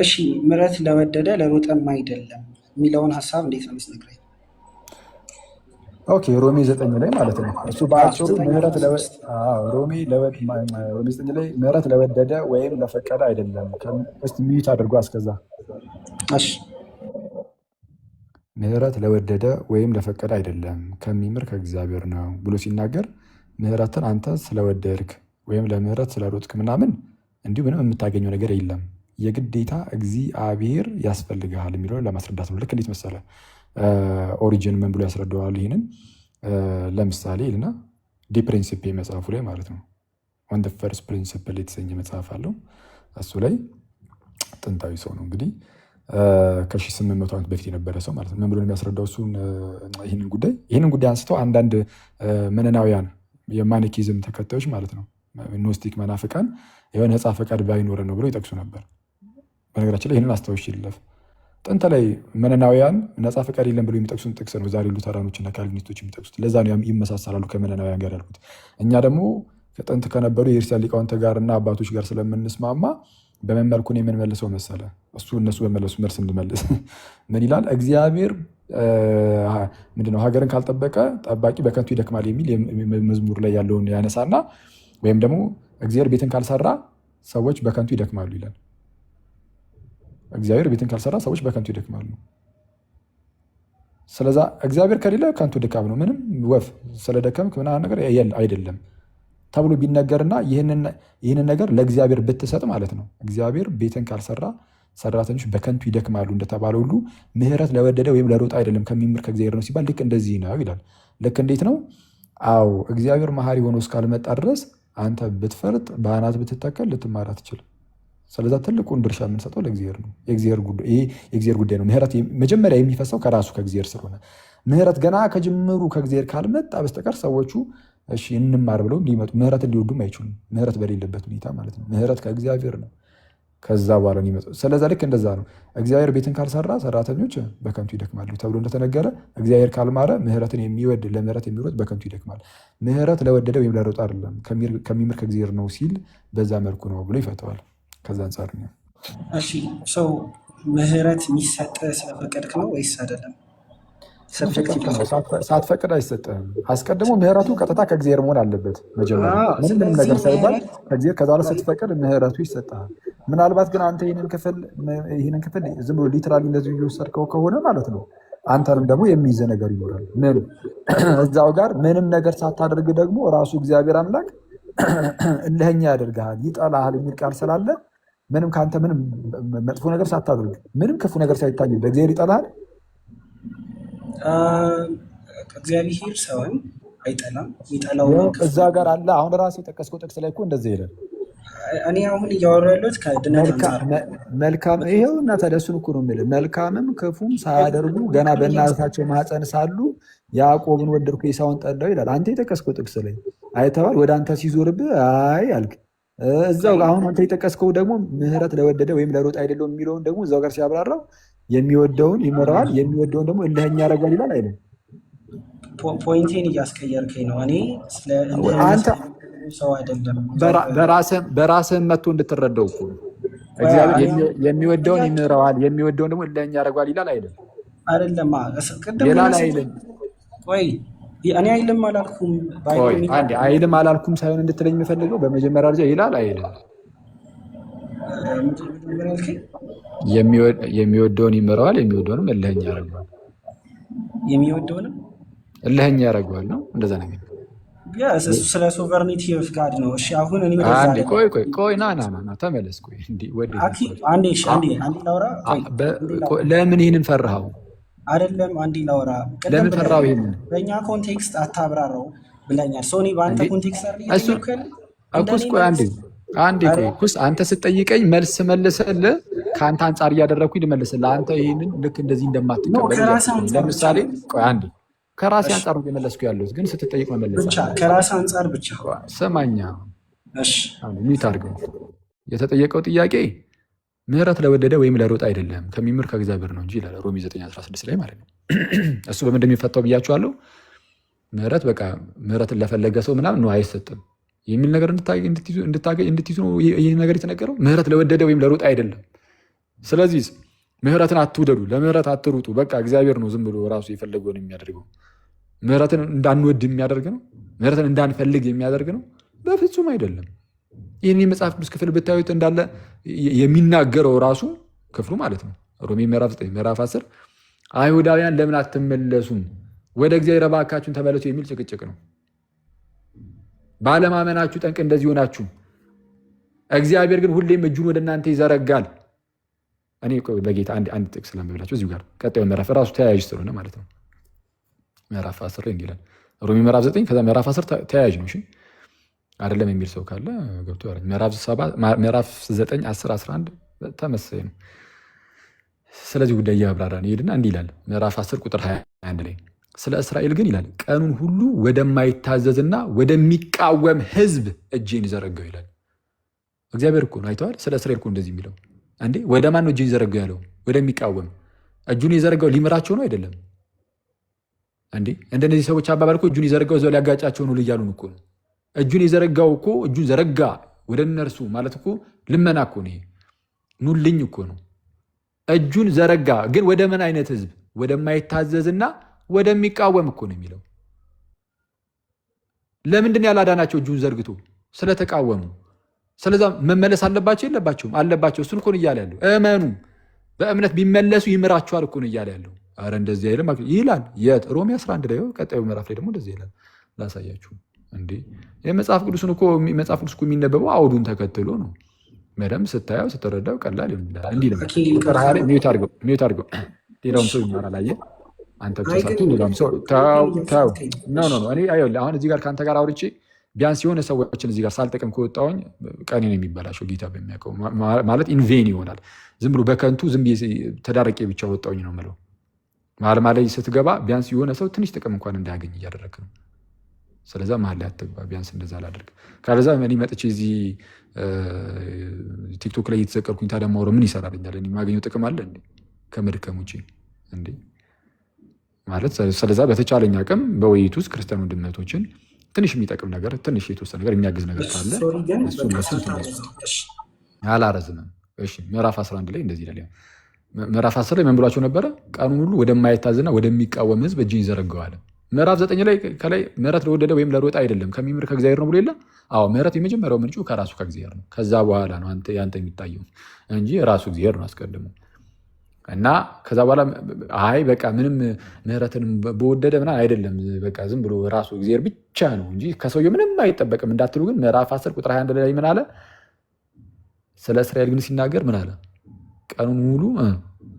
እሺ ምሕረት ለወደደ ለሮጠም አይደለም የሚለውን ሀሳብ እንዴት ነው የምትነግረኝ? ኦኬ ሮሜ 9 ላይ ማለት ነው። እሱ በአጭሩ ሮሜ 9 ላይ ምሕረት ለወደደ ወይም ለፈቀደ አይደለም። እስቲ ሚዩት አድርጎ አስከዛ እሺ ምሕረት ለወደደ ወይም ለፈቀደ አይደለም ከሚምር ከእግዚአብሔር ነው ብሎ ሲናገር ምሕረትን አንተ ስለወደድክ ወይም ለምሕረት ስለሮጥክ ምናምን እንዲሁ ምንም የምታገኘው ነገር የለም። የግዴታ እግዚአብሔር ያስፈልግሃል የሚለውን ለማስረዳት ነው። ልክ እንዴት መሰለ ኦሪጂን ምን ብሎ ያስረዳዋል? ይህንን ለምሳሌ ልና ዲ ፕሪንሲፕ መጽሐፉ ላይ ማለት ነው ኦን ዘ ፈርስት ፕሪንሲፕል የተሰኘ መጽሐፍ አለው። እሱ ላይ ጥንታዊ ሰው ነው እንግዲህ ከ1800 ዓመት በፊት የነበረ ሰው ማለት ነው። ምን ብሎ የሚያስረዳው እሱን ይህንን ጉዳይ አንስተው አንዳንድ መነናውያን የማኒኪዝም ተከታዮች ማለት ነው ኖስቲክ መናፍቃን የሆነ ነፃ ፈቃድ ባይኖረ ነው ብሎ ይጠቅሱ ነበር። በነገራችን ላይ ይህንን አስታውሽ ይለፍ ጥንት ላይ መነናውያን ነፃ ፈቃድ የለም ብሎ የሚጠቅሱን ጥቅስ ነው ዛሬ ሉተራኖችና ካልቪኒስቶች የሚጠቅሱት። ለዛ ነው ይመሳሰላሉ ከመነናውያን ጋር ያልኩት። እኛ ደግሞ ከጥንት ከነበሩ የክርስቲያን ሊቃውንት ጋርና አባቶች ጋር ስለምንስማማ በመመልኩን የምንመልሰው መሰለ እነሱ በመለሱ መልስ እንድመልስ ምን ይላል? እግዚአብሔር ምንድነው ሀገርን ካልጠበቀ ጠባቂ በከንቱ ይደክማል የሚል መዝሙር ላይ ያለውን ያነሳና ወይም ደግሞ እግዚአብሔር ቤትን ካልሰራ ሰዎች በከንቱ ይደክማሉ ይላል። እግዚአብሔር ቤትን ካልሰራ ሰዎች በከንቱ ይደክማሉ። ስለዛ እግዚአብሔር ከሌለ ከንቱ ድካም ነው። ምንም ወፍ ስለደከምክ ምናምን ነገር አይደለም ተብሎ ቢነገርና ይህንን ነገር ለእግዚአብሔር ብትሰጥ ማለት ነው እግዚአብሔር ቤትን ካልሰራ ሰራተኞች በከንቱ ይደክማሉ እንደተባለ ሁሉ ምሕረት ለወደደ ወይም ለሮጠ አይደለም ከሚምር ከእግዚአብሔር ነው ሲባል ልክ እንደዚህ ነው ይላል። ልክ እንዴት ነው? አዎ እግዚአብሔር መሐሪ ሆኖ እስካልመጣ ድረስ አንተ ብትፈርጥ በአናት ብትተከል ልትማር አትችልም። ስለዛ ትልቁን ድርሻ የምንሰጠው ለእግዚአብሔር ነው። የእግዚአብሔር ጉዳይ ነው። ምሕረት መጀመሪያ የሚፈሰው ከራሱ ከእግዚአብሔር ስለሆነ ምሕረት ገና ከጅምሩ ከእግዚአብሔር ካልመጣ በስተቀር ሰዎቹ እሺ እንማር ብለው ሊመጡ ምሕረትን ሊወዱም አይችሉም። ምሕረት በሌለበት ሁኔታ ማለት ነው። ምሕረት ከእግዚአብሔር ነው። ከዛ በኋላ ሊመጡ ስለዛ ልክ እንደዛ ነው። እግዚአብሔር ቤትን ካልሰራ ሰራተኞች በከንቱ ይደክማሉ ተብሎ እንደተነገረ እግዚአብሔር ካልማረ ምሕረትን የሚወድ ለምሕረት የሚሮጥ በከንቱ ይደክማል። ምሕረት ለወደደ ወይም ለሮጥ አይደለም ከሚምር ከእግዚአብሔር ነው ሲል በዛ መልኩ ነው ብሎ ይፈተዋል። ከዛ አንጻር ነው። እሺ ሰው ምሕረት የሚሰጥ ስለፈቀድክ ነው ወይስ አይደለም? ሳትፈቅድ አይሰጥህም። አስቀድሞ ምሕረቱ ቀጥታ ከእግዚአብሔር መሆን አለበት። መጀመሪያ ምንም ነገር ሳይባል ከእግዚአብሔር ከዛ በኋላ ስትፈቅድ ምሕረቱ ይሰጥሃል። ምናልባት ግን አንተ ይህንን ክፍል ዝም ብሎ ሊትራሊ እንደዚህ እየወሰድከው ከሆነ ማለት ነው አንተንም ደግሞ የሚይዘ ነገር ይኖራል። ምን እዛው ጋር ምንም ነገር ሳታደርግ ደግሞ ራሱ እግዚአብሔር አምላክ እልኸኛ ያደርግሃል፣ ይጠላሃል የሚል ቃል ስላለ ምንም ከአንተ ምንም መጥፎ ነገር ሳታደርግ ምንም ክፉ ነገር ሳይታይ በእግዚአብሔር ይጠላሃል። እግዚአብሔር ሰውን አይጠላም። የሚጠላው እዛ ጋር አለ። አሁን ራሴ የጠቀስከው ጥቅስ ላይ እኮ እንደዚህ ይላል። እኔ አሁን እያወራሁ ያለሁት ከድነት አንጻር መልካም ይሄው እና ተደሱን እኮ ነው የምልህ። መልካምም ክፉም ሳያደርጉ ገና በእናታቸው ማህፀን ሳሉ ያዕቆብን ወደድኩ ኤሳውን ጠላሁ ይላል። አንተ የጠቀስከው ጥቅስ ላይ አይተዋል። ወደ አንተ ሲዞርብህ አይ አልክ። እዛው አሁን አንተ የጠቀስከው ደግሞ ምሕረት ለወደደ ወይም ለሮጥ አይደለም የሚለውን ደግሞ እዛው ጋር ሲያብራራው የሚወደውን ይምረዋል የሚወደውን ደግሞ እልኸኛ ያደርጋል ይላል አይደል? ፖይንቴን እያስቀየርከኝ ነው። እኔ ስለ ሰው አይደለም በራስህም መጥቶ እንድትረዳው እኮ እግዚአብሔር የሚወደውን ይምረዋል የሚወደውን ደግሞ እልኸኛ ያደርጋል ይላል አይደል? አይደለም ቅድም ይላል አይልም? ቆይ እኔ አይልም አላልኩም። አይልም አላልኩም ሳይሆን እንድትለኝ የምፈልገው በመጀመሪያ ደረጃ ይላል አይልም? የሚወደውን ይምረዋል የሚወደውንም እልኸኛ ያደርገዋል። የሚወደውንም እልኸኛ ያደርገዋል ነው እንደዛ ነገር። ስለ ሶቨርኒቲ ኦፍ ጋድ ነው። እሺ አሁን እኔ ቆይ ና ተመለስ። ቆይ አንዴ ላውራ። ለምን ይህንን ፈራኸው? አይደለም አንዴ ላውራ። ለምን ፈራኸው? ይህንን በእኛ ኮንቴክስት አታብራራው ብለኛል። ሶኒ በአንተ ኮንቴክስት እኩስ ቆይ አንዴ ቆይ እኩስ አንተ ስትጠይቀኝ መልስ መልሰልህ ከአንተ አንጻር እያደረግኩኝ ልመልስልህ። አንተ ይህንን ልክ እንደዚህ እንደማትቀበል ለምሳሌ ቆይ አንዴ ከራሴ አንጻር ነው የመለስኩ ያለሁት፣ ግን ስትጠይቅ መመለስ ብቻ ከራሴ አንጻር ብቻ ሰማኛ። እሺ ሚት አድርገው። የተጠየቀው ጥያቄ ምሕረት ለወደደ ወይም ለሮጥ አይደለም ከሚምር ከእግዚአብሔር ነው እንጂ ይላል ሮሜ 9:16 ላይ ማለት ነው። እሱ በምን እንደሚፈታው ብያቸዋለሁ። ምሕረት በቃ ምሕረትን ለፈለገ ሰው ምናምን ነው አይሰጥም የሚል ነገር እንድትይዙ ነው ይህ ነገር የተነገረው። ምሕረት ለወደደ ወይም ለሮጥ አይደለም ስለዚህ ምህረትን አትውደዱ፣ ለምህረት አትሩጡ። በቃ እግዚአብሔር ነው ዝም ብሎ ራሱ የፈለገውን የሚያደርገው። ምህረትን እንዳንወድ የሚያደርግ ነው? ምህረትን እንዳንፈልግ የሚያደርግ ነው? በፍጹም አይደለም። ይህን የመጽሐፍ ቅዱስ ክፍል ብታዩት እንዳለ የሚናገረው ራሱ ክፍሉ ማለት ነው። ሮሜ ምዕራፍ 9 ምዕራፍ 10 አይሁዳውያን ለምን አትመለሱም? ወደ እግዚአብሔር እባካችሁን ተመለሱ የሚል ጭቅጭቅ ነው። ባለማመናችሁ ጠንቅ እንደዚህ ሆናችሁ፣ እግዚአብሔር ግን ሁሌም እጁን ወደ እናንተ ይዘረጋል። እኔ በጌታ አንድ ጥቅስ ለምብላችሁ እዚሁ ጋር ቀጣዩ ምዕራፍ ራሱ ተያያዥ ስለሆነ ማለት ነው። ምዕራፍ 10 ላይ እንዲላል ሮሜ ምዕራፍ 9 ከዛ ምዕራፍ 10 ተያያዥ ነው። እሺ አይደለም የሚል ሰው ካለ ገብቶ ያረኝ። ምዕራፍ 9 10 11 ተመሳሳይ ነው። ስለዚህ ጉዳይ እያብራራ ነው ይሄድና እንዲህ ይላል። ምዕራፍ 10 ቁጥር 21 ላይ ስለ እስራኤል ግን ይላል ቀኑን ሁሉ ወደማይታዘዝና ወደሚቃወም ሕዝብ እጄን ዘረጋው ይላል። እግዚአብሔር እኮ ነው አይተዋል። ስለ እስራኤል እኮ እንደዚህ የሚለው እንዴ ወደ ማን ነው እጁን ዘረጋው ያለው? ወደሚቃወም። እጁን የዘረጋው ሊምራቸው ነው አይደለም እንዴ? እንደነዚህ ሰዎች አባባል እኮ እጁን የዘረጋው እዛው ሊያጋጫቸው ነው እያሉን እኮ ነው። እጁን የዘረጋው እኮ እጁን ዘረጋ ወደ እነርሱ ማለት እኮ ልመና እኮ ነው። ኑልኝ እኮ ነው። እጁን ዘረጋ ግን ወደ ምን አይነት ህዝብ? ወደማይታዘዝና ወደሚቃወም እኮ ነው የሚለው። ለምንድን ያላዳናቸው? እጁን ዘርግቶ ስለተቃወሙ። ስለዛ መመለስ አለባቸው የለባቸውም? አለባቸው። እሱን እኮ ነው እያለ ያለው። እመኑ፣ በእምነት ቢመለሱ ይምራቸዋል እኮ ነው እያለ ያለው። አረ እንደዚህ አይልም ይላል። የት? ሮሜ 11 ላይ ቀጣዩ ምዕራፍ ላይ ደግሞ እንደዚህ ይላል። ላሳያችሁ እንዴ የመጽሐፍ ቅዱስን እኮ መጽሐፍ ቅዱስ እኮ የሚነበበው አውዱን ተከትሎ ነው። በደንብ ስታየው ስትረዳው ቀላል ይሆናል። እንዲህ ነው። ሚዩት አድርገው ሌላውም ሰው ይማራል። አየህ አንተ ብቻ ሳትሆን ሌላውም ሰው ተው። እኔ አሁን እዚህ ጋር ከአንተ ጋር አውርቼ ቢያንስ የሆነ ሰዎችን እዚህ ጋር ሳልጠቅም ከወጣሁኝ ቀኔ ነው የሚበላሸው። ጌታ በሚያውቀው ማለት ኢንቬን ይሆናል። ዝም ብሎ በከንቱ ዝም ተዳረቄ ብቻ ወጣሁኝ ነው የምለው። ማለማ ላይ ስትገባ ቢያንስ የሆነ ሰው ትንሽ ጥቅም እንኳን እንዳያገኝ እያደረግ ነው። ስለዛ መሀል ላይ አትግባ። ቢያንስ እንደዛ ላደርግ ካለዛ እኔ መጥቼ እዚህ ቲክቶክ ላይ እየተዘቀርኩኝ ታዲያ ማውረው ምን ይሰራልኛል? እኔ የማገኘው ጥቅም አለ እንዴ ከመድከም ውጭ እንዴ? ማለት ስለዛ በተቻለኝ አቅም በውይይት ውስጥ ክርስቲያን ወንድነቶችን ትንሽ የሚጠቅም ነገር ትንሽ የተወሰነ ነገር የሚያግዝ ነገር ካለ አላረዝምም። እሺ ምዕራፍ 11 ላይ እንደዚህ ይላል። ምዕራፍ 10 ላይ ምን ብሏቸው ነበረ? ቀኑን ሁሉ ወደማይታዘዝና ወደሚቃወም ሕዝብ እጅን ይዘረጋዋል። ምዕራፍ 9 ላይ ከላይ ምሕረት ለወደደ ወይም ለሮጠ አይደለም ከሚምር ከእግዚአብሔር ነው ብሎ የለ? አዎ ምሕረት የመጀመሪያው ምንጩ ከራሱ ከእግዚአብሔር ነው። ከዛ በኋላ ነው ያንተ የሚታየው እንጂ ራሱ እግዚአብሔር ነው አስቀድሞ። እና ከዛ በኋላ አይ በቃ ምንም ምሕረትን በወደደ ምናምን አይደለም፣ በቃ ዝም ብሎ ራሱ እግዚአብሔር ብቻ ነው እንጂ ከሰውየው ምንም አይጠበቅም እንዳትሉ ግን ምዕራፍ 10 ቁጥር 21 ላይ ምን አለ? ስለ እስራኤል ግን ሲናገር ምን አለ? ቀኑን ሙሉ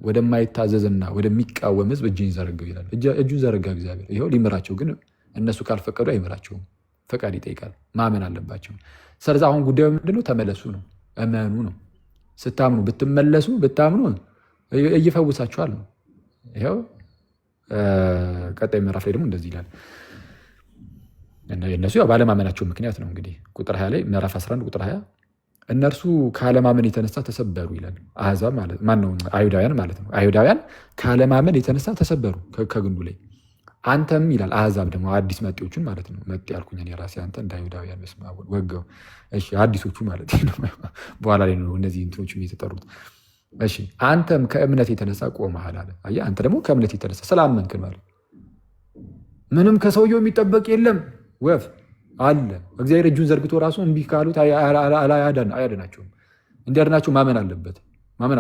ወደማይታዘዝና ወደሚቃወም ሕዝብ እጁን ዘረጋው ይላል። እጁን ዘረጋ እግዚአብሔር። ይኸው ሊምራቸው፣ ግን እነሱ ካልፈቀዱ አይምራቸውም። ፈቃድ ይጠይቃል። ማመን አለባቸው። ስለዚህ አሁን ጉዳዩ ምንድነው? ተመለሱ ነው፣ እመኑ ነው። ስታምኑ ብትመለሱ ብታምኑ እይፈውሳችኋል ነው። ይኸው ቀጣይ ምዕራፍ ላይ ደግሞ እንደዚህ ይላል። እነሱ ያው ባለማመናቸው ምክንያት ነው። እንግዲህ ቁጥር 20 ላይ ምዕራፍ 11 ቁጥር 20 እነርሱ ካለማመን የተነሳ ተሰበሩ ይላል። አሕዛብ ማለት ማነው? አይሁዳውያን ማለት ነው። አይሁዳውያን ካለማመን የተነሳ ተሰበሩ ከግንዱ ላይ። አንተም ይላል አሕዛብ ደግሞ አዲስ መጤዎቹን ማለት ነው። መጤ ያልኩኝ እኔ ራሴ አንተ እንደ አይሁዳውያን በስመ አብ ወገው። እሺ አዲሶቹ ማለት ነው። በኋላ ላይ ነው እነዚህ እንትኖች የተጠሩት። እሺ አንተም ከእምነት የተነሳ ቆመሃል አለ። አየህ አንተ ደግሞ ከእምነት የተነሳ ስላመንክ ማለት ምንም ከሰውየው የሚጠበቅ የለም። ወፍ አለ እግዚአብሔር እጁን ዘርግቶ ራሱ እምቢ ካሉት አያድናቸውም። እንዲያድናቸው ማመን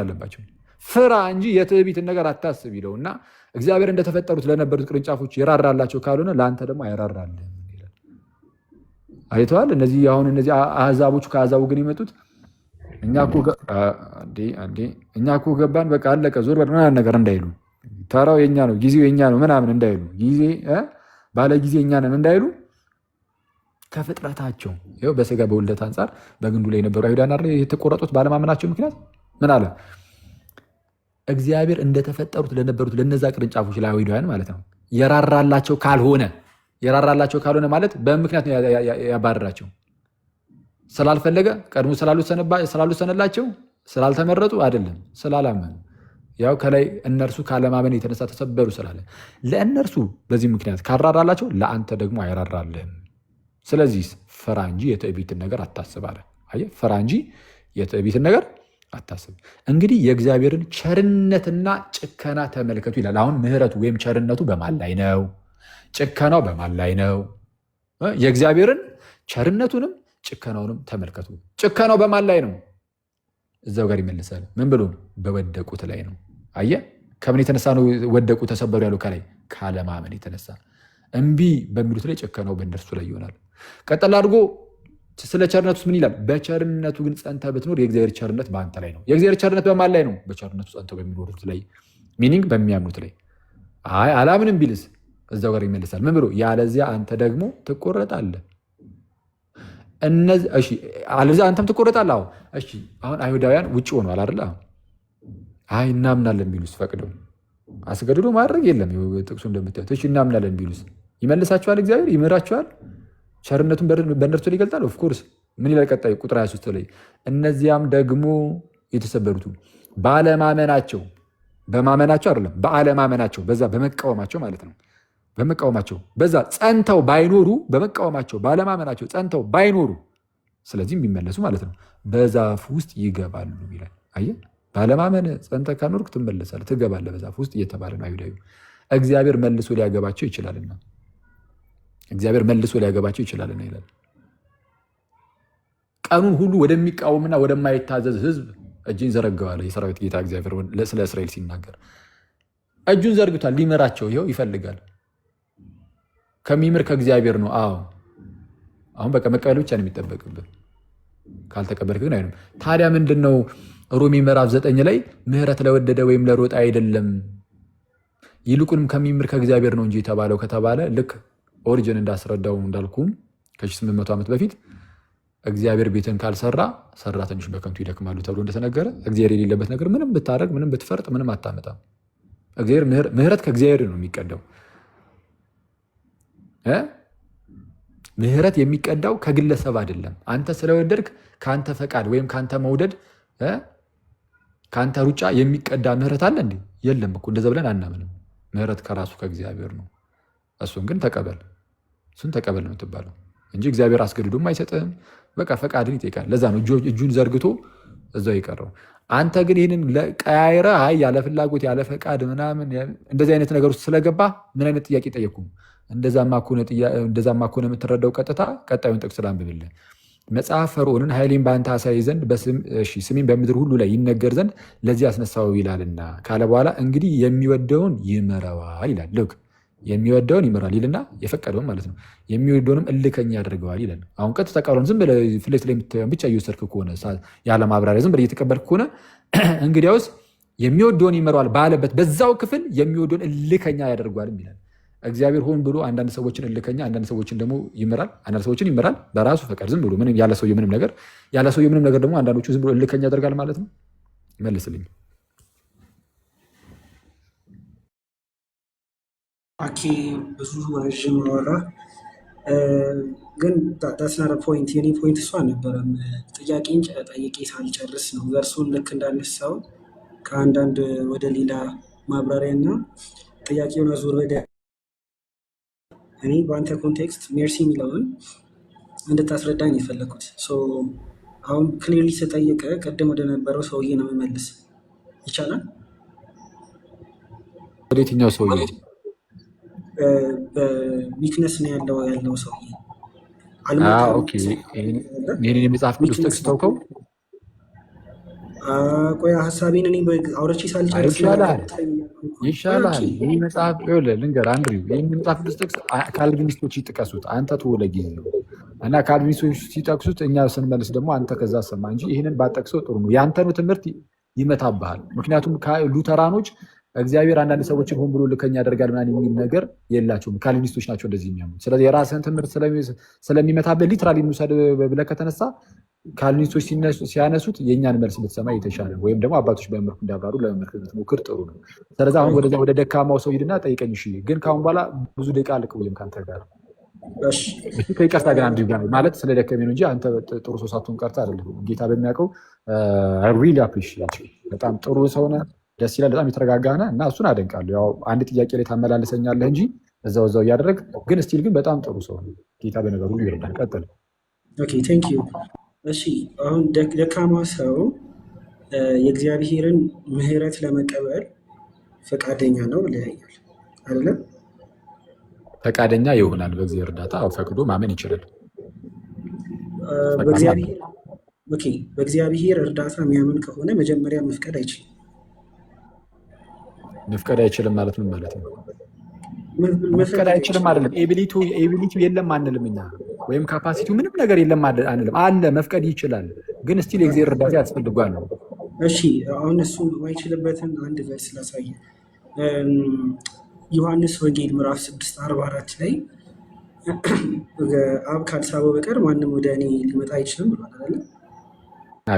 አለባቸው። ፍራ እንጂ የትዕቢትን ነገር አታስብ ይለውና እግዚአብሔር እንደተፈጠሩት ለነበሩት ቅርንጫፎች የራራላቸው ካልሆነ ለአንተ ደግሞ አይራራልህም ይላል። አይተዋል። እነዚህ አሕዛቦቹ ከአሕዛቡ ግን የመጡት እኛ እኮ ገባን በቃ አለቀ ዞር በል ምናምን ነገር እንዳይሉ፣ ተራው የኛ ነው ጊዜው የኛ ነው ምናምን እንዳይሉ፣ ባለ ጊዜ እኛ ነን እንዳይሉ ከፍጥረታቸው ይኸው በስጋ በውልደት አንጻር በግንዱ ላይ የነበሩ አይሁዳውያን የተቆረጡት ባለማመናቸው ምክንያት ምን አለ? እግዚአብሔር እንደተፈጠሩት ለነበሩት ለነዛ ቅርንጫፎች ለአይሁዳውያን ማለት ነው የራራላቸው ካልሆነ ማለት በምክንያት ነው ያባረራቸው። ስላልፈለገ ቀድሞ ስላልወሰነላቸው ስላልተመረጡ አይደለም፣ ስላላመኑ። ያው ከላይ እነርሱ ካለማመን የተነሳ ተሰበሩ ስላለ ለእነርሱ በዚህ ምክንያት ካራራላቸው ለአንተ ደግሞ አይራራልህም። ስለዚህ ፍራ እንጂ የትዕቢትን ነገር አታስብ አለ። አየህ፣ ፍራ እንጂ የትዕቢትን ነገር አታስብ። እንግዲህ የእግዚአብሔርን ቸርነትና ጭከና ተመልከቱ ይላል። አሁን ምህረቱ ወይም ቸርነቱ በማን ላይ ነው? ጭከናው በማን ላይ ነው? የእግዚአብሔርን ቸርነቱንም ጭከናውንም ተመልከቱ። ጭከናው በማን ላይ ነው? እዛው ጋር ይመልሳል። ምን ብሎ? በወደቁት ላይ ነው። አየህ፣ ከምን የተነሳ ነው ወደቁ ተሰበሩ ያለው? ከላይ ካለማመን የተነሳ እምቢ በሚሉት ላይ ጭከናው በእነርሱ ላይ ይሆናል። ቀጠል አድርጎ ስለ ቸርነቱ ምን ይላል? በቸርነቱ ግን ጸንተህ ብትኖር የእግዚአብሔር ቸርነት በአንተ ላይ ነው። የእግዚአብሔር ቸርነት በማን ላይ ነው? በቸርነቱ ጸንተው በሚኖሩት ላይ፣ ሚኒንግ በሚያምኑት ላይ። አይ አላምንም ቢልስ እዛው ጋር ይመልሳል። ምን ብሎ? ያለዚያ አንተ ደግሞ ትቆረጣለህ። አለዚያ አንተም ትቆረጣለህ። እሺ አሁን አይሁዳውያን ውጭ ሆነዋል አይደል? አይ እናምናለን ቢሉስ? ፈቅደው አስገድዶ ማድረግ የለም ጥቅሱ እንደምታዩት። እሺ እናምናለን ቢሉስ ይመልሳቸዋል? እግዚአብሔር ይምራቸዋል? ቸርነቱን በእነርሱ ላይ ይገልጣል። ኦፍኮርስ ምን ይላል ቀጣይ ቁጥር 23 ላይ? እነዚያም ደግሞ የተሰበሩት ባለማመናቸው፣ በማመናቸው አይደለም ባለማመናቸው፣ በዛ በመቃወማቸው ማለት ነው። በመቃወማቸው በዛ ጸንተው ባይኖሩ፣ በመቃወማቸው ባለማመናቸው ጸንተው ባይኖሩ፣ ስለዚህ የሚመለሱ ማለት ነው፣ በዛፍ ውስጥ ይገባሉ ይላል። አየህ፣ ባለማመን ጸንተህ ካኖርክ ትመለሳለህ፣ ትገባለህ በዛፍ ውስጥ እየተባለ ነው። አይሁዳዊ እግዚአብሔር መልሶ ሊያገባቸው ይችላልና፣ እግዚአብሔር መልሶ ሊያገባቸው ይችላልና ይላል። ቀኑን ሁሉ ወደሚቃወምና ወደማይታዘዝ ሕዝብ እጅን ዘረጋዋል። የሰራዊት ጌታ እግዚአብሔር ስለ እስራኤል ሲናገር እጁን ዘርግቷል፣ ሊመራቸው ይኸው ይፈልጋል። ከሚምር ከእግዚአብሔር ነው። አዎ አሁን በቃ መቀበል ብቻ ነው የሚጠበቅብህ። ካልተቀበልክ ግን አይሆንም። ታዲያ ምንድን ነው ሮሜ ምዕራፍ 9 ላይ ምህረት ለወደደ ወይም ለሮጠ አይደለም ይልቁንም ከሚምር ከእግዚአብሔር ነው እንጂ የተባለው ከተባለ ልክ ኦሪጅን እንዳስረዳው እንዳልኩም ከ800 ዓመት በፊት እግዚአብሔር ቤትን ካልሰራ ሰራተኞች በከንቱ ይደክማሉ ተብሎ እንደተነገረ እግዚአብሔር የሌለበት ነገር ምንም ብታደርግ ምንም ብትፈርጥ ምንም አታመጣም። እግዚአብሔር ምህረት ከእግዚአብሔር ነው የሚቀዳው። ምህረት የሚቀዳው ከግለሰብ አይደለም። አንተ ስለወደድክ ከአንተ ፈቃድ ወይም ከአንተ መውደድ ከአንተ ሩጫ የሚቀዳ ምህረት አለ እንዴ? የለም እኮ እንደዛ ብለን አናምንም። ምህረት ከራሱ ከእግዚአብሔር ነው። እሱን ግን ተቀበል፣ እሱን ተቀበል ነው የምትባለው እንጂ እግዚአብሔር አስገድዶም አይሰጥህም። በቃ ፈቃድን ይጠይቃል። ለዛ ነው እጁን ዘርግቶ እዛው የቀረው። አንተ ግን ይህንን ቀያይረ አይ ያለ ፍላጎት ያለ ፈቃድ ምናምን እንደዚህ አይነት ነገር ውስጥ ስለገባ ምን አይነት ጥያቄ ጠየቅኩም? እንደዛማ ከሆነ የምትረዳው ቀጥታ ቀጣዩን ጥቅስ ላንብብልህ። መጽሐፍ ፈርዖንን ኃይሌን በአንተ አሳይ ዘንድ ስሜን በምድር ሁሉ ላይ ይነገር ዘንድ ለዚህ አስነሳው ይላልና ካለ በኋላ እንግዲህ የሚወደውን ይምረዋል ይላል። ልክ የሚወደውን ይምራል ይልና የፈቀደውን ማለት ነው። የሚወደውንም እልከኛ ያደርገዋል ይላል። አሁን ቀጥታ ቃሉን ዝም ብለህ ፊት ለፊት ላይ የምታየውን ብቻ እየወሰድክ ከሆነ ያለ ማብራሪያ ዝም ብለህ እየተቀበልክ ከሆነ እንግዲያውስ የሚወደውን ይምረዋል ባለበት በዛው ክፍል የሚወደውን እልከኛ ያደርገዋል ይላል። እግዚአብሔር ሆን ብሎ አንዳንድ ሰዎችን እልከኛ፣ አንዳንድ ሰዎችን ደግሞ ይምራል። አንዳንድ ሰዎችን ይምራል በራሱ ፈቃድ ዝም ብሎ ምንም ያለ ሰውዬው ምንም ነገር ደግሞ አንዳንዶቹ ዝም ብሎ እልከኛ ያደርጋል ማለት ነው። መልስልኝ። አኬ ብዙ ረዥም አወራ፣ ግን ዳስናረ ፖይንት የኔ ፖይንት እሷ አልነበረም። ጥያቄን ጠይቄ ሳልጨርስ ነው ቨርሱን ልክ እንዳነሳው ከአንዳንድ ወደ ሌላ ማብራሪያ እና ጥያቄውን አዙር ወደ እኔ በአንተ ኮንቴክስት ሜርሲ የሚለውን እንድታስረዳኝ የፈለግኩት። አሁን ክሊርሊ ስጠይቀ ቅድም ወደ ነበረው ሰውዬ ነው የምመልስ። ይቻላል? ወደ የትኛው ሰውዬ? በዊክነስ ነው ያለው ሰውዬ። ይህንን የመጽሐፍ ቅዱስ ጥቅስ ታውቀው? ቆይ ሀሳቤን እኔ አውርቼ ሳልጨርስ ይሻላል። ይህ መጽሐፍ ልንገር አንድሪው፣ ይህን መጽሐፍ ቅዱስ ጥቅስ ካልቪኒስቶች ይጥቀሱት፣ አንተ ትውለ ጊዜ እና ካልቪኒስቶች ሲጠቅሱት እኛ ስንመልስ ደግሞ አንተ ከዛ ሰማ እንጂ ይህንን ባጠቅሰው ጥሩ ነው። ያንተኑ ትምህርት ይመታብሃል። ምክንያቱም ሉተራኖች እግዚአብሔር አንዳንድ ሰዎችን ሆን ብሎ ልከኛ ያደርጋል ምናምን የሚል ነገር የላቸውም። ካልቪኒስቶች ናቸው እንደዚህ የሚያምኑት። ስለዚህ የራስህን ትምህርት ስለሚመታብህ ሊትራሊ እንውሰድ ብለህ ከተነሳ ካልቪኒስቶች ሲያነሱት የእኛን መልስ ብትሰማ የተሻለ ወይም ደግሞ አባቶች በመመልኩ እንዳብራሩ ለመመልከት ብትሞክር ጥሩ ነው። ስለዚህ አሁን ወደ ደካማው ሰው ሂድና ጠይቀኝ። እሺ፣ ግን ከአሁን በኋላ ብዙ ደቂቃ አልቆይም ከአንተ ጋር ከይቅርታ ግን አንድ ማለት ስለ ደከሜ ነው እንጂ አንተ ጥሩ ሰው ሳትሆን ቀርተህ አይደለም። ጌታ በሚያውቀው ሪሊ አፕሪሺየት በጣም ጥሩ ሰው ነህ። ደስ ይላል። በጣም የተረጋጋ ነህ እና እሱን አደንቃለሁ። ያው አንድ ጥያቄ ላይ ታመላለሰኛለህ እንጂ እዛው እያደረግ ግን ስቲል ግን በጣም ጥሩ ሰው ነው። ጌታ በነገር ሁሉ ይረዳል። ቀጥል። ኦኬ ቴንክ ዩ። እሺ አሁን ደካማ ሰው የእግዚአብሔርን ምሕረት ለመቀበል ፈቃደኛ ነው ብለኸኛል አይደለም? ፈቃደኛ ይሆናል በእግዚአብሔር እርዳታ ፈቅዶ ማመን ይችላል። በእግዚአብሔር እርዳታ የሚያምን ከሆነ መጀመሪያ መፍቀድ አይችልም። መፍቀድ አይችልም ማለት ምን ማለት ነው? መፍቀድ አይችልም አይደለም። ኤቢሊቲው የለም አንልም እኛ፣ ወይም ካፓሲቲው ምንም ነገር የለም አንልም። አለ፣ መፍቀድ ይችላል፣ ግን ስቲል የእግዚአብሔር እርዳታ ያስፈልጓል ነው። እሺ አሁን እሱ የማይችልበትን አንድ ቨርስ ላሳየ። ዮሐንስ ወንጌል ምዕራፍ 6:44 ላይ አብ ካልሳበው በቀር ማንም ወደ እኔ ሊመጣ አይችልም ብሏል አይደል?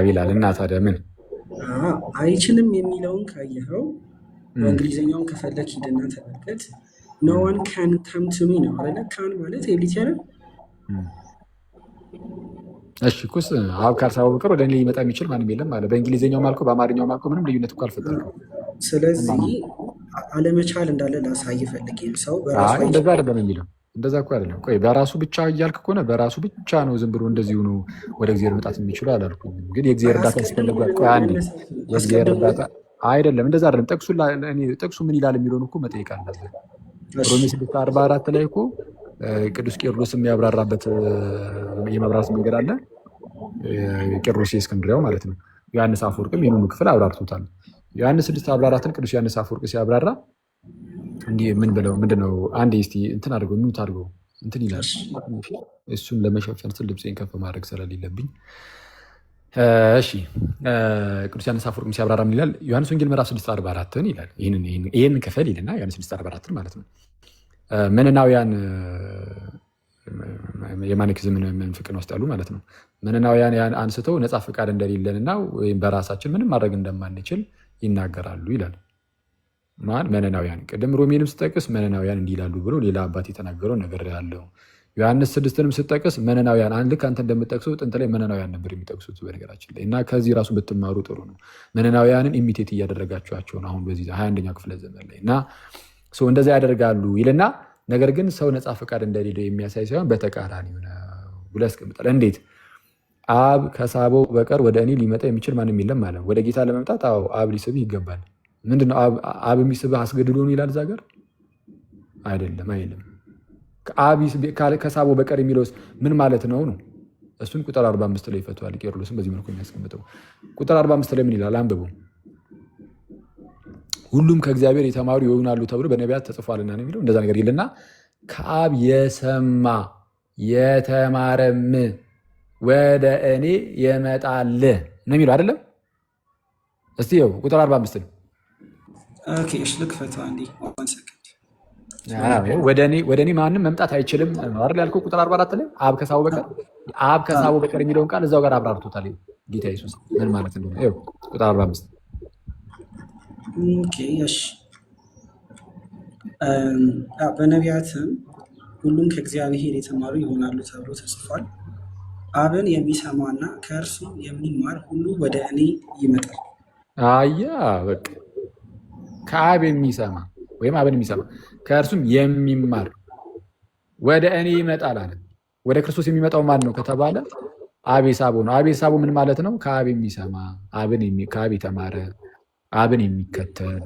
ይላል። እና ታዲያ ምን አይችልም የሚለውን ካየኸው በእንግሊዝኛውን ከፈለክ ሂድና ተመልከት። ኖ ዋን ካን ከም ቱ ሚ ነው አይደለ? ካን ማለት ኤቢሊቲ አይደል? እሺ ኩስ አብ ካልሳበው በቀር ወደ እኔ ሊመጣ የሚችል ማንም የለም ማለት በእንግሊዝኛው ማልኮ በአማርኛው ማልኮ ምንም ልዩነት እኮ አልፈጠረም። ስለዚህ አለመቻል እንዳለ ላሳይ ፈልጌ ሰው በራሱ እንደዛ አይደለም የሚለው እንደዛ እኮ አይደለም። ቆይ በራሱ ብቻ እያልክ ከሆነ በራሱ ብቻ ነው ዝም ብሎ እንደዚሁ ነው ወደ እግዚአብሔር መምጣት የሚችለው አላልኩም። ግን የእግዚአብሔር እርዳታ ያስፈልጋል። ቆይ አንዴ የእግዚአብሔር እርዳታ አይደለም እንደዛ አይደለም። ጥቅሱ ምን ይላል የሚለውን እኮ መጠየቅ አለብን። ሮሜ 6:44 ላይ እኮ ቅዱስ ቄርሎስ የሚያብራራበት የመብራት መንገድ አለ። ቄርሎስ የእስክንድርያው ማለት ነው። ዮሐንስ አፈወርቅም ይህንኑ ክፍል አብራርቶታል። ዮሐንስ 6:44 ቅዱስ ዮሐንስ አፈወርቅ ሲያብራራ እንዲህ ምን ብለው ምንድነው? አንዴ እስቲ እንትን አድርገው ሚውት አድርገው እንትን ይላል። እሱን ለመሸፈን ስል ድምፄን ከፍ ማድረግ ስለሌለብኝ እሺ። ቅዱስ ዮሐንስ አፈወርቅ ሲያብራራ ምን ይላል? ዮሐንስ ወንጌል ምዕራፍ 6:44 ይላል። ይህንን ክፍል ይልና ዮሐንስ 6:44 ማለት ነው። መነናውያን የማኒኪዝምን መንፍቅና ውስጥ ያሉ ማለት ነው። መነናውያን ያን አንስተው ነፃ ፈቃድ እንደሌለንና ወይም በራሳችን ምንም ማድረግ እንደማንችል ይናገራሉ ይላል። መነናውያን ቅድም ሮሜንም ስጠቅስ መነናውያን እንዲህ ይላሉ ብሎ ሌላ አባት የተናገረው ነገር ያለው። ዮሐንስ 6ንም ስጠቅስ መነናውያን ልክ አንተ እንደምጠቅሰው ጥንት ላይ መነናውያን ነበር የሚጠቅሱት በነገራችን ላይ። እና ከዚህ ራሱ ብትማሩ ጥሩ ነው። መነናውያንን ኢሚቴት እያደረጋችኋቸው ነው አሁን በዚህ 21ኛው ክፍለ ዘመን ላይ እና እንደዛ ያደርጋሉ ይልና ነገር ግን ሰው ነፃ ፈቃድ እንደሌለው የሚያሳይ ሳይሆን በተቃራኒ ነው ብሎ ያስቀምጣል። እንዴት? አብ ከሳበው በቀር ወደ እኔ ሊመጣ የሚችል ማንም የለም ማለት ነው። ወደ ጌታ ለመምጣት አብ ሊስብህ ይገባል። ምንድነው አብ የሚስብህ አስገድዶ ነው ይላል እዛ ጋር አይደለም አይልም። ከሳበው በቀር የሚለውስ ምን ማለት ነው ነው? እሱን ቁጥር 45 ላይ ይፈቷል። ቄርሎስም በዚህ መልኩ የሚያስቀምጠው ቁጥር 45 ላይ ምን ይላል? አንብበው። ሁሉም ከእግዚአብሔር የተማሩ ይሆናሉ ተብሎ በነቢያት ተጽፏልና ነው የሚለው። እንደዛ ነገር ይልና ከአብ የሰማ የተማረም ወደ እኔ ይመጣል ነው የሚለው አይደለም? እስቲ ይኸው ቁጥር 45 ነው። ኦኬ እሺ፣ ልክፈተው አንዴ ወደ እኔ ማንም መምጣት አይችልም አይደል ያልከው ቁጥር 44 ላይ አብ ከሳበው በቀር የሚለውን ቃል እዛው ጋር አብራርቶታል ጌታ ኢየሱስ ምን ማለት እንደሆነ። ይኸው ቁጥር 45 እሺ። በነቢያትም ሁሉም ከእግዚአብሔር የተማሩ ይሆናሉ ተብሎ ተጽፏል። አብን የሚሰማና ከእርሱ የሚማር ሁሉ ወደ እኔ ይመጣል። በቃ ከአብ የሚሰማ ወይም አብን የሚሰማ ከእርሱም የሚማር ወደ እኔ ይመጣል አለ። ወደ ክርስቶስ የሚመጣው ማን ነው ከተባለ አብ የሳበው ነው። አብ የሳበው ምን ማለት ነው? ከአብ የሚሰማ ከአብ የተማረ አብን የሚከተል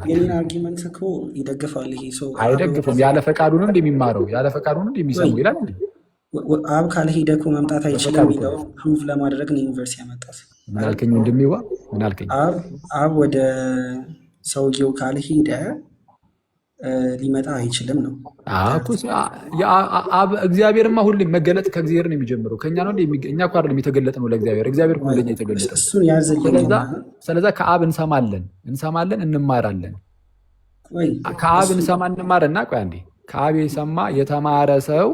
የኔን አርጊመንት እኮ ይደግፋል ይሄ ሰው። አይደግፍም። ያለ ፈቃዱ ነው እንደሚማረው ያለ ፈቃዱ ነው እንደሚሰማው ይላል። አብ ካልሄደ እኮ መምጣት አይችልም የሚለው ፕሩቭ ለማድረግ ነው ዩኒቨርሲቲ ያመጣት። ምን አልከኝ? እንደሚዋ ምን አልከኝ? አብ ወደ ሰውየው ካልሄደ ሊመጣ አይችልም ነው። እግዚአብሔርማ ሁሌም መገለጥ ከእግዚአብሔር ነው የሚጀምረው። ከኛ ነው እኛ እኮ አይደለም የተገለጥ ነው ለእግዚአብሔር። እግዚአብሔር እኮ ለኛ የተገለጠ። ስለዛ ከአብ እንሰማለን፣ እንማራለን። ከአብ እንሰማ እንማርና ቆይ አንዴ ከአብ የሰማ የተማረ ሰው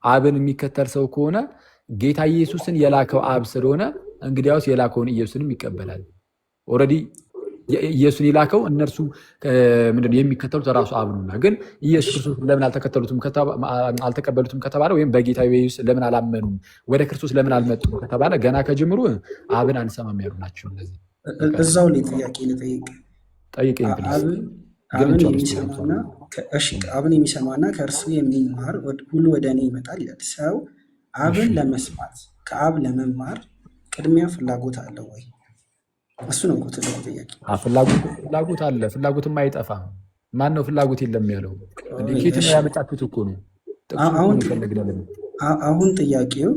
አብን የሚከተል ሰው ከሆነ ጌታ ኢየሱስን የላከው አብ ስለሆነ እንግዲያውስ የላከውን ኢየሱስንም ይቀበላል። ኦልሬዲ ኢየሱስን የላከው እነርሱ ምንድነው የሚከተሉት ራሱ አብ ነውና። ግን ኢየሱስ ክርስቶስ ለምን አልተቀበሉትም ከተባለ ወይም በጌታ ኢየሱስ ለምን አላመኑም፣ ወደ ክርስቶስ ለምን አልመጡም ከተባለ ገና ከጅምሩ አብን አንሰማም ያሉ ናቸው። እነዚህ እዛው ላይ ጥያቄ ልጠይቅ። ጠይቀኝ። አብን የሚሰማና ከእርሱ የሚማር ሁሉ ወደ እኔ ይመጣል ይላል። ሰው አብን ለመስማት ከአብ ለመማር ቅድሚያ ፍላጎት አለው ወይ? እሱ ነው እኮ ትልቁ ጥያቄ። ፍላጎት አለ፣ ፍላጎትም አይጠፋም። ማን ነው ፍላጎት የለም ያለው? ኬት ነው ያመጣችሁት እኮ ነው። አሁን ጥያቄው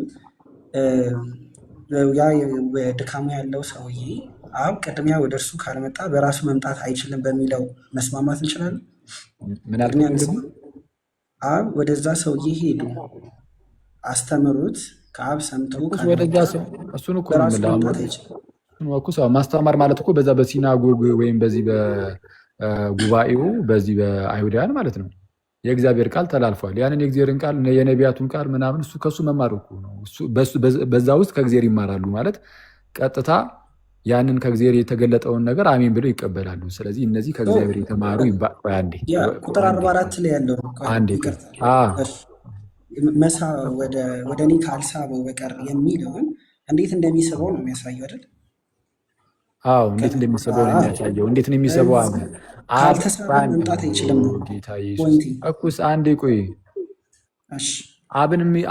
ያ ድካሙ ያለው ሰውዬ አብ ቅድሚያ ወደ እርሱ ካልመጣ በራሱ መምጣት አይችልም በሚለው መስማማት እንችላለን። አብ ወደዛ ሰውዬ ሄዱ፣ አስተምሩት፣ ከአብ ሰምቶ ማስተማር ማለት እኮ በዛ በሲናጎግ ወይም በዚህ በጉባኤው በዚህ በአይሁዳውያን ማለት ነው የእግዚአብሔር ቃል ተላልፏል። ያንን የእግዚአብሔርን ቃል የነቢያቱን ቃል ምናምን እሱ ከሱ መማር እኮ ነው። በዛ ውስጥ ከእግዚአብሔር ይማራሉ ማለት ቀጥታ ያንን ከእግዚአብሔር የተገለጠውን ነገር አሜን ብለው ይቀበላሉ። ስለዚህ እነዚህ ከእግዚአብሔር የተማሩ ቁጥር 44 ላይ ያለው መሳ ወደ እኔ ካልሳበው በቀር የሚለውን እንዴት እንደሚስበው ነው የሚያሳየው አይደል? አዎ እንዴት እንደሚስበው ነው የሚያሳየው። እንዴት ነው የሚስበው? ካልተሳበ መምጣት አይችልም ነው ጌታ ኢየሱስ። እኩስ አንዴ ቆይ፣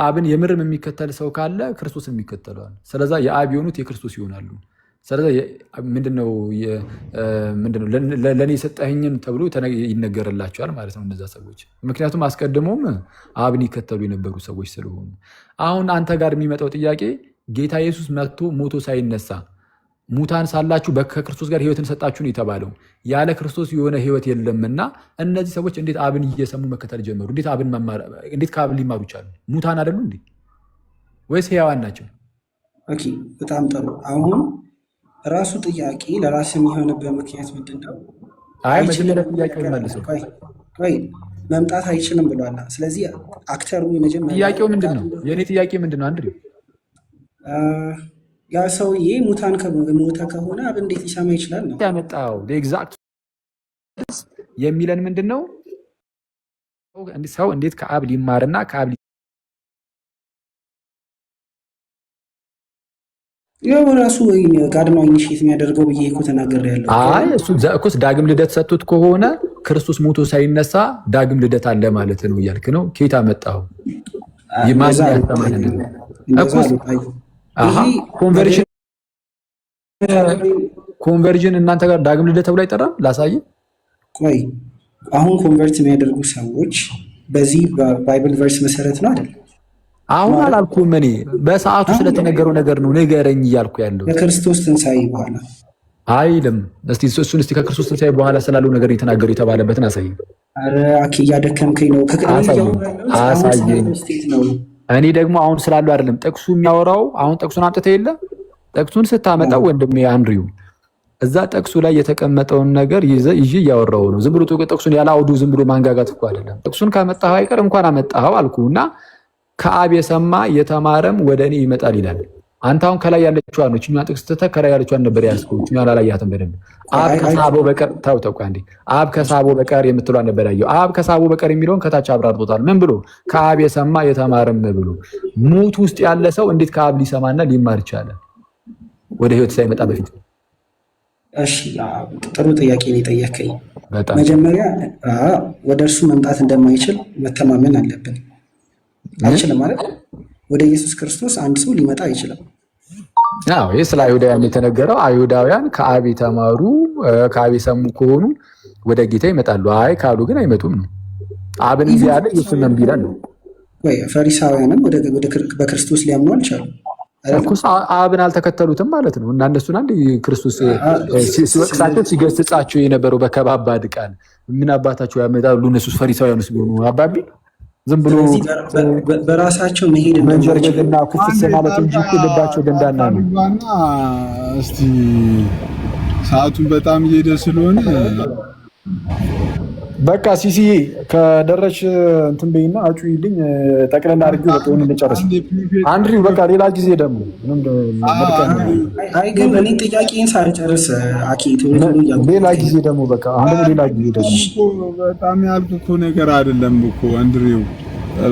አብን የምርም የሚከተል ሰው ካለ ክርስቶስን የሚከተለዋል። ስለዛ የአብ የሆኑት የክርስቶስ ይሆናሉ። ስለዚህ ምንድነው ለእኔ የሰጠኸኝን ተብሎ ይነገርላቸዋል ማለት ነው እነዛ ሰዎች። ምክንያቱም አስቀድሞም አብን ይከተሉ የነበሩ ሰዎች ስለሆኑ። አሁን አንተ ጋር የሚመጣው ጥያቄ ጌታ ኢየሱስ መጥቶ ሞቶ ሳይነሳ ሙታን ሳላችሁ ከክርስቶስ ጋር ሕይወትን ሰጣችሁን የተባለው ያለ ክርስቶስ የሆነ ሕይወት የለምና እነዚህ ሰዎች እንዴት አብን እየሰሙ መከተል ጀመሩ? እንዴት ከአብ ሊማሩ ይቻሉ? ሙታን አይደሉ እንዴ? ወይስ ሕያዋን ናቸው? ኦኬ በጣም ጥሩ። አሁን ራሱ ጥያቄ ለራስ የሚሆንበት ምክንያት ምንድን ነው? መጀመሪያ ጥያቄ መልሰው መምጣት አይችልም ብሏል። ስለዚህ አክተሩ ጥያቄው ምንድን ነው? የእኔ ጥያቄ ምንድን ነው? አንድ ያ ሰውዬ ሙታን ሞተ ከሆነ አብ እንዴት ሊሰማ ይችላል ነው ያመጣው። ኤግዛክት የሚለን ምንድን ነው? ሰው እንዴት ከአብ ሊማርና ከአብ ያው ራሱ ወይ ጋድማ ኢኒሺየት የሚያደርገው ብዬ እኮ ተናግሬያለሁ። እኮ ዳግም ልደት ሰጥቶት ከሆነ ክርስቶስ ሞቶ ሳይነሳ ዳግም ልደት አለ ማለት ነው እያልክ ነው። ኬታ መጣው ኮንቨርዥን እናንተ ጋር ዳግም ልደት ተብሎ አይጠራም? ላሳይ። ቆይ አሁን ኮንቨርት የሚያደርጉ ሰዎች በዚህ በባይብል ቨርስ መሰረት ነው አይደል? አሁን አላልኩም። እኔ በሰዓቱ ስለተነገረው ነገር ነው ንገረኝ እያልኩ ያለው። ከክርስቶስ ትንሣኤ በኋላ አይልም። እሱን ከክርስቶስ ትንሣኤ በኋላ ስላለው ነገር የተናገሩ የተባለበትን አሳይ። ኧረ አኬ እያደከምከኝ ነው። አሳየኝ። እኔ ደግሞ አሁን ስላለው አይደለም ጥቅሱ የሚያወራው። አሁን ጥቅሱን አምጥተህ የለ ጥቅሱን ስታመጣው ወንድሜ አንድሪው እዛ ጥቅሱ ላይ የተቀመጠውን ነገር ይዤ እያወራው ነው። ዝም ብሎ ጥቅሱን ያላውዱ ዝም ብሎ ማንጋጋት እኮ አይደለም። ጥቅሱን ካመጣኸው አይቀር እንኳን አመጣኸው አልኩና ከአብ የሰማ የተማረም ወደ እኔ ይመጣል ይላል። አንተ አሁን ከላይ ያለችዋን ነው እኛን ጥቅስ ትተህ ከላይ ያለችዋን ነበር ያዝከው። እኛን አላያትም በደንብ። አብ ከሳበው በቀር ተው አንዴ። አብ ከሳበው በቀር የምትሏን ነበር ያየው። አብ ከሳበው በቀር የሚለውን ከታች አብራርቶታል። ምን ብሎ? ከአብ የሰማ የተማረም ብሎ። ሙት ውስጥ ያለ ሰው እንዴት ከአብ ሊሰማና ሊማር ይቻላል ወደ ህይወት ሳይመጣ በፊት? እሺ ጥሩ ጥያቄ ነው የጠየከኝ። መጀመሪያ ወደ እርሱ መምጣት እንደማይችል መተማመን አለብን። አይችልም ማለት ወደ ኢየሱስ ክርስቶስ አንድ ሰው ሊመጣ አይችልም። ይህ ስለ አይሁዳውያን የተነገረው አይሁዳውያን ከአብ የተማሩ ከአብ የሰሙ ከሆኑ ወደ ጌታ ይመጣሉ። አይ ካሉ ግን አይመጡም ነው። አብን እንዲህ ያለ ኢየሱስን እምቢ ይላል ነው። ፈሪሳውያንም በክርስቶስ ሊያምኑ አልቻሉም። አብን አልተከተሉትም ማለት ነው። እና እነሱን አንድ ክርስቶስ ሲወቅሳቸው ሲገስጻቸው የነበረው በከባባድ ቃል ምን አባታቸው ያመጣሉ እነሱ ፈሪሳውያኑስ ቢሆኑ አባቢ ዝም ብሎ በራሳቸው መሄድ መንጀርገድና ኩፍስ ማለት እንጂ ልባቸው ደንዳና ነው። እስቲ ሰዓቱን በጣም እየሄደ ስለሆነ በቃ ሲሲ ከደረሽ እንትን በይና አጩይልኝ ጠቅለል አድርጌው በቃውን እንጨርስ። አንድሪው በቃ ሌላ ጊዜ ደግሞ አይ ግን እኔ ጥያቄን ሳልጨርስ አኪ ሌላ ጊዜ ደግሞ በቃ አሁን ሌላ ጊዜ ደግሞ በጣም ያልኩ እኮ ነገር አይደለም እኮ አንድሪው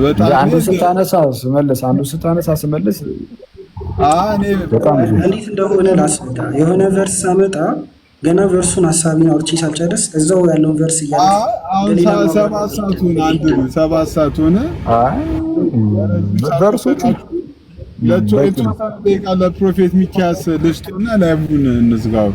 በጣም አንዱ ስታነሳ ስመለስ እኔ በጣም እንዴት እንደሆነ ላስረዳ። የሆነ ቨርስ ሳመጣ ገና ቨርሱን ሀሳቢን አውርቼ ሳልጨርስ እዛው ያለውን ቨርስ እያለ ሰባት ሰዓት ሆነ። ቨርሶቹ ለፕሮፌት ሚኪያስ ልስጡና ላይቡን እንዝጋው።